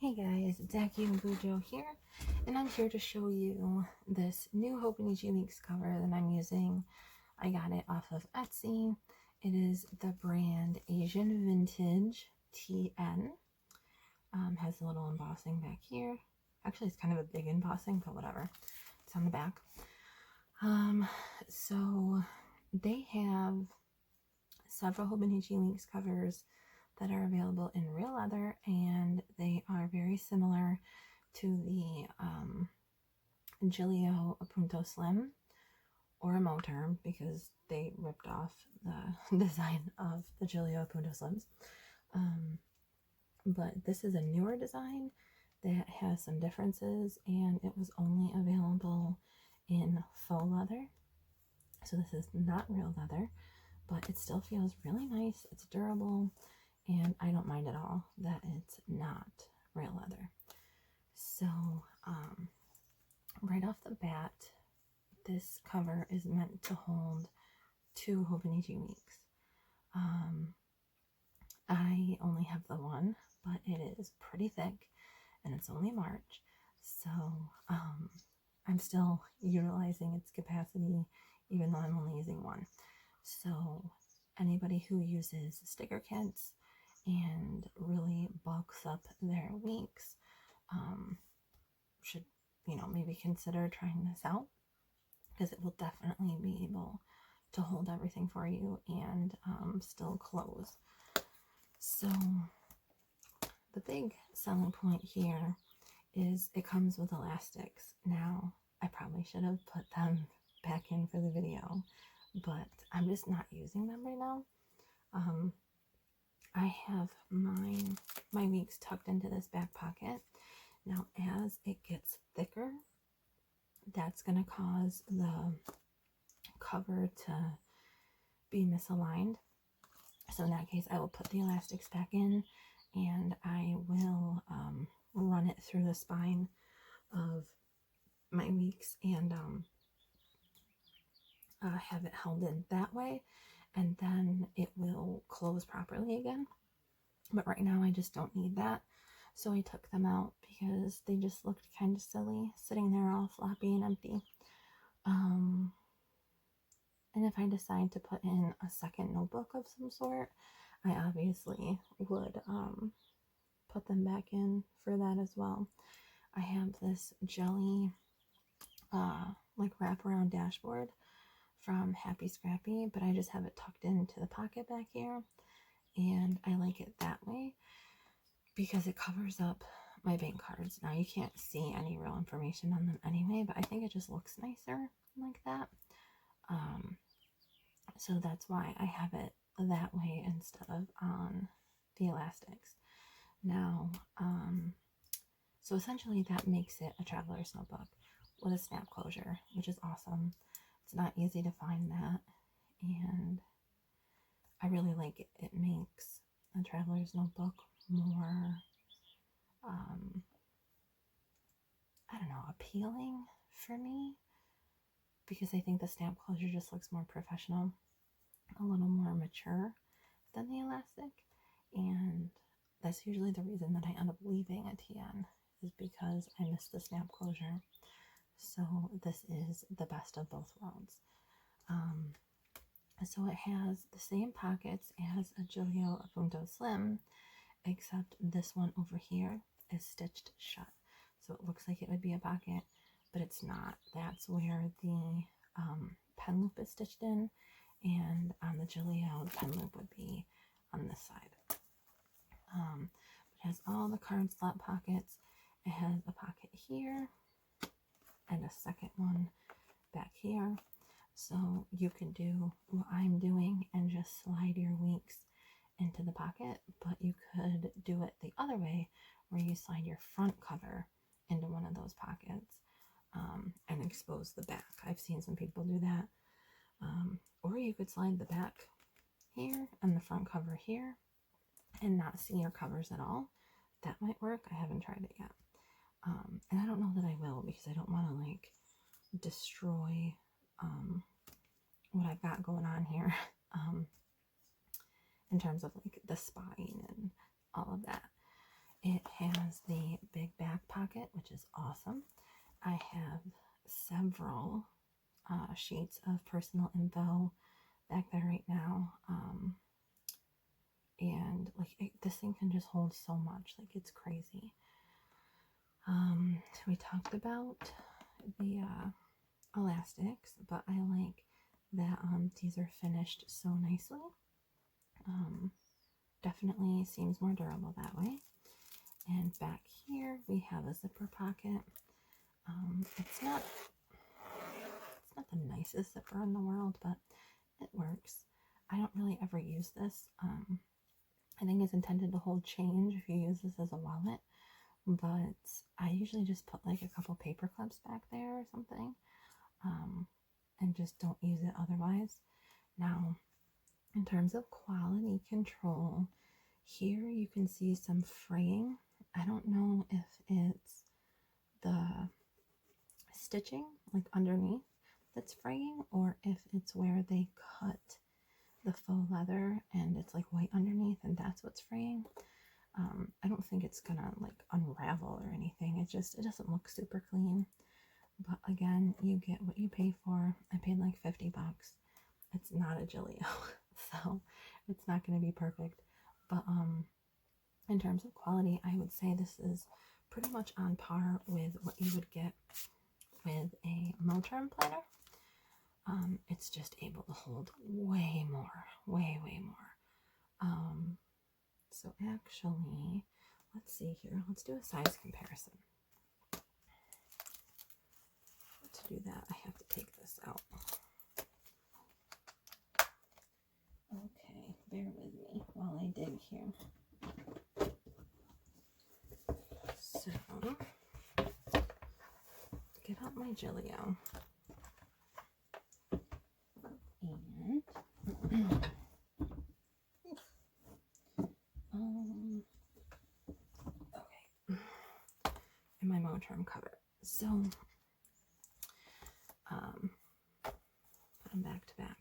Hey guys, it's Aki and Bujo here, and I'm here to show you this new HoboWeeks cover that I'm using. I got it off of Etsy. It is the brand Asian Vintage TN. Has a little embossing back here. Actually, it's kind of a big embossing, but whatever. It's on the back. So they have several HoboWeeks covers that are available in real leather, and they are very similar to the Gillio Slim or a Moterm, because they ripped off the design of the Gillio Slims. But this is a newer design that has some differences, and it was only available in faux leather. So this is not real leather, but it still feels really nice. It's durable, and I don't mind at all that it's not real leather. So right off the bat, this cover is meant to hold 2 HoboWeeks. I only have the one, but it is pretty thick, and it's only March, so I'm still utilizing its capacity, even though I'm only using one. So anybody who uses sticker kits and really bulks up their weeks should, maybe consider trying this out, because it will definitely be able to hold everything for you and still close. So the big selling point here is it comes with elastics. Now, I probably should have put them back in for the video, but I'm just not using them right now. I have my weeks tucked into this back pocket. Now, as it gets thicker, that's going to cause the cover to be misaligned. So in that case, I will put the elastics back in, and I will run it through the spine of my weeks and have it held in that way, and then it will close properly again. But right now I just don't need that, so I took them out because they just looked kind of silly sitting there all floppy and empty. And if I decide to put in a second notebook of some sort, I obviously would put them back in for that as well. I have this jelly like wraparound dashboard from Happy Scrappy, but I just have it tucked into the pocket back here, and I like it that way because it covers up my bank cards. Now, you can't see any real information on them anyway, but I think it just looks nicer like that. So that's why I have it that way instead of on the elastics. Now, so essentially that makes it a traveler's notebook with a snap closure, which is awesome. It's not easy to find that, and I really like it. It makes a traveler's notebook more, I don't know, appealing for me, because I think the stamp closure just looks more professional, a little more mature than the elastic, and that's usually the reason that I end up leaving a TN, is because I miss the stamp closure. So this is the best of both worlds. So it has the same pockets as a Gillio Slim, except this one over here is stitched shut. So it looks like it would be a pocket, but it's not. That's where the pen loop is stitched in, and on the Gillio, the pen loop would be on this side. It has all the card slot pockets. It has a pocket here and a second one back here. So you can do what I'm doing and just slide your weeks into the pocket, but you could do it the other way, where you slide your front cover into one of those pockets and expose the back. I've seen some people do that. Or you could slide the back here and the front cover here and not see your covers at all. That might work. I haven't tried it yet. And I don't know that I will, because I don't want to like destroy what I've got going on here in terms of like the spine and all of that. It has the big back pocket, which is awesome. I have several sheets of personal info back there right now. And like this thing can just hold so much, like it's crazy. We talked about the elastics, but I like that these are finished so nicely. Definitely seems more durable that way. And back here we have a zipper pocket. It's not the nicest zipper in the world, but it works. I don't really ever use this. I think it's intended to hold change if you use this as a wallet, but I usually just put like a couple paper clips back there or something, and just don't use it otherwise. Now, in terms of quality control, here you can see some fraying. I don't know if it's the stitching like underneath that's fraying, or if it's where they cut the faux leather and it's like white underneath and that's what's fraying. I don't think it's gonna like unravel or anything. It doesn't look super clean, but again, you get what you pay for. I paid like $50. It's not a Gillio, so it's not going to be perfect, but in terms of quality, I would say this is pretty much on par with what you would get with a Moterm planner. It's just able to hold way more, way more. So actually, let's see here. Let's do a size comparison. To do that, I have to take this out. Okay, bear with me while I dig here. So, get out my Gillio. And okay, and my Moterm cover. So put them back to back.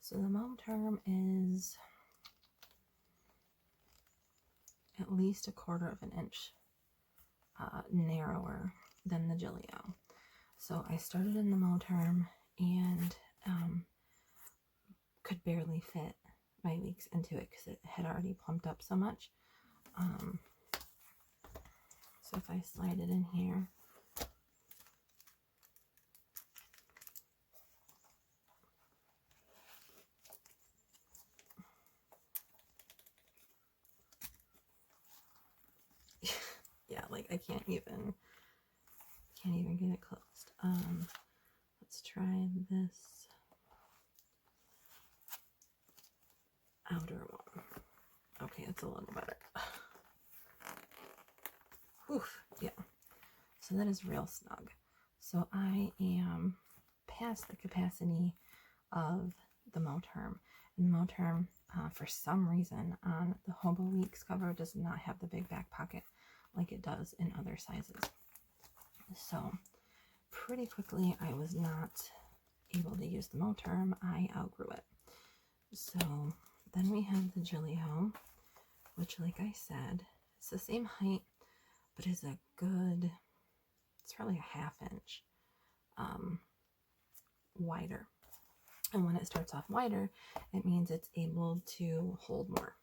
So the Moterm is at least 1/4 of an inch narrower than the Gillio. So I started in the Moterm and could barely fit my weeks into it because it had already plumped up so much. So if I slide it in here, yeah, like I can't even get it closed. Let's try this outer one. Okay, it's a little better. Oof, yeah. So that is real snug. So I am past the capacity of the Moterm. And the Moterm, for some reason, on the HoboWeeks cover does not have the big back pocket like it does in other sizes. So pretty quickly I was not able to use the Moterm. I outgrew it. So then we have the Gillio, which, like I said, it's the same height, but is a good, it's probably a 1/2 inch wider. And when it starts off wider, it means it's able to hold more.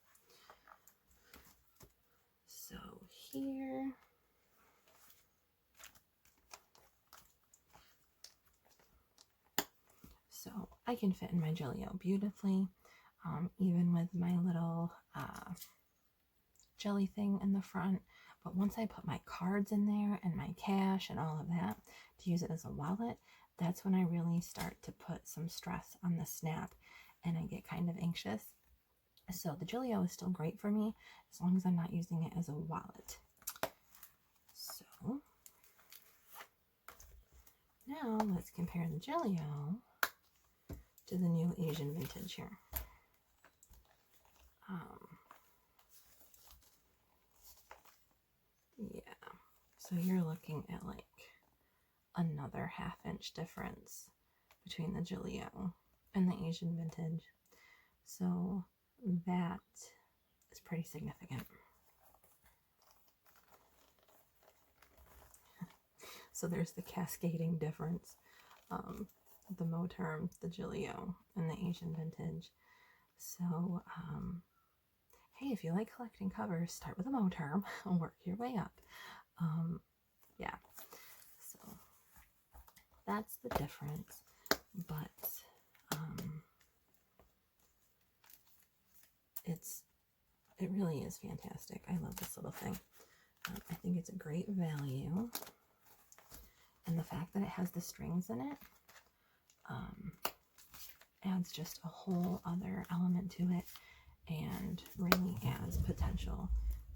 So here, so I can fit in my Gillio beautifully, even with my little jelly thing in the front. But once I put my cards in there and my cash and all of that to use it as a wallet, that's when I really start to put some stress on the snap and I get kind of anxious. So the Gillio is still great for me as long as I'm not using it as a wallet. So now let's compare the Gillio to the new Asian vintage here. Yeah, so you're looking at like another 1/2 inch difference between the Gillio in the Asian vintage. So that is pretty significant. So there's the cascading difference. The Moterm, the Gillio, and the Asian vintage. So, hey, if you like collecting covers, start with a Moterm and work your way up. Yeah, so that's the difference. But it really is fantastic. I love this little thing. I think it's a great value. And the fact that it has the strings in it adds just a whole other element to it, and really adds potential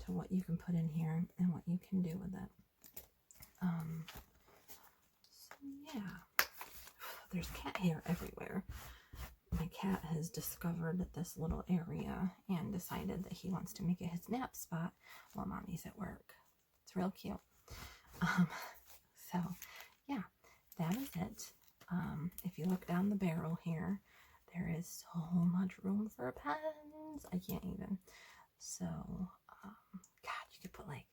to what you can put in here and what you can do with it. So yeah, there's cat hair everywhere. My cat has discovered this little area and decided that he wants to make it his nap spot while mommy's at work. It's real cute. So yeah, that is it. If you look down the barrel here, there is so much room for pens. I can't even. So, God, you could put like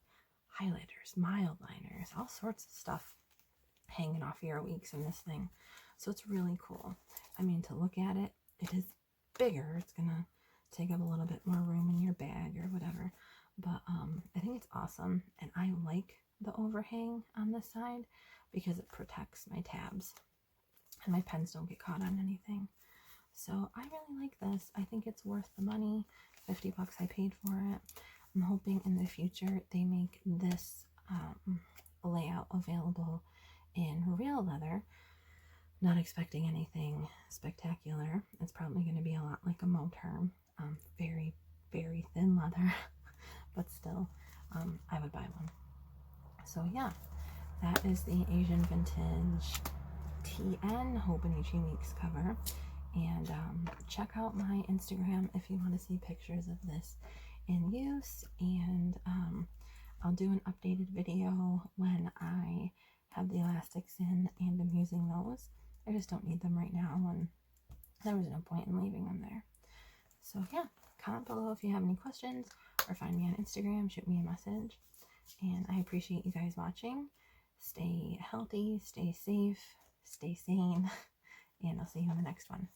highlighters, mild liners, all sorts of stuff hanging off your weeks in this thing. So it's really cool. I mean, to look at it, it is bigger. It's gonna take up a little bit more room in your bag or whatever. But I think it's awesome, and I like the overhang on this side because it protects my tabs and my pens don't get caught on anything. So I really like this. I think it's worth the money, 50 bucks I paid for it. I'm hoping in the future they make this layout available in real leather. Not expecting anything spectacular. It's probably going to be a lot like a Moterm. Very, very thin leather, but still, I would buy one. So yeah, that is the Asian Vintage TN HoboWeeks cover. And check out my Instagram if you want to see pictures of this in use. And I'll do an updated video when I have the elastics in and I'm using those. I just don't need them right now, and there was no point in leaving them there. So yeah, comment below if you have any questions, or find me on Instagram, shoot me a message. And I appreciate you guys watching. Stay healthy, stay safe, stay sane, and I'll see you in the next one.